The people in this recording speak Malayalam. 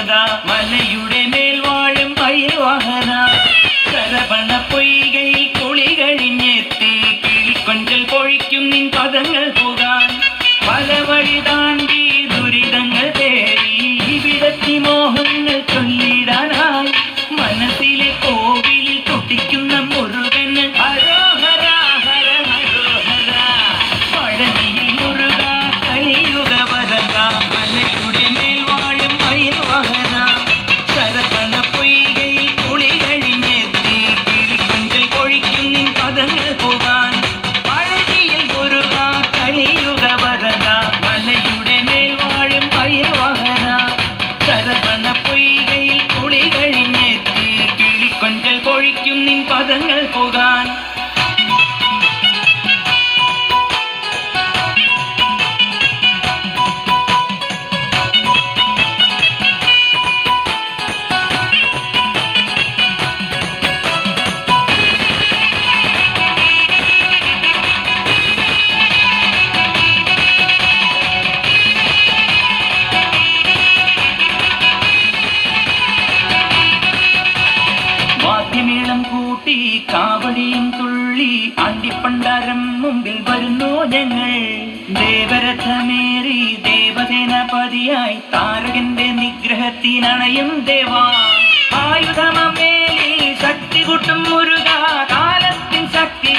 വരദ മലയുടെ മേൽ വാഴും മയിൽ വാഹന ശരവണ പൊയ്കയിൽ കുളി കഴിഞ്ഞെത്തി കിളിക്കൊഞ്ചൽ പൊഴിക്കും നിൻ പദങ്ങൾ പോകാൻ പല വഴി താണ്ടി ദുരിതങ്ങൾ തേടി ഇവിടത്തി മോഹങ്ങൾ ചൊല്ലിടാനായി മനസ്സിലെ കോവിലിൽ തൊട്ടിക്കുന്ന മുരുകന് ഹരോഹര ഹര ഹരോഹര പഴനിയിൽ മുരുക കലിയുഗ വരദ മലയുടെ മേൽ വാഴും മയിൽ വാഹന ശരവണ പൊയ്കയിൽ കുളി കഴിഞ്ഞെത്തി കിളിക്കൊഞ്ചൽ പൊഴിക്കും നിൻ പദങ്ങൾ പോകാൻ പഴനിയിൽ മുരുക കലിയുഗ വരദ മലയുടെ മേൽ വാഴും മയിൽ വാഹന ശരവണ പൊയ്കയിൽ കുളി കഴിഞ്ഞെത്തി കിളിക്കൊഞ്ചൽ പൊഴിക്കും നിൻ പദങ്ങൾ പോകാൻ വാദ്യമേളം കൂട്ടി കാവടിയും തുള്ളി ആണ്ടിപ്പണ്ടാരം മുമ്പിൽ വരുന്നു ഞങ്ങൾ ദേവരഥമേറി ദേവസേനാപതിയായി താരകന്റെ നിഗ്രഹത്തിനണയും ദേവാ ആയുധമേലി ശക്തി കൂട്ടും മുരുക കാലത്തിൻ ശക്തി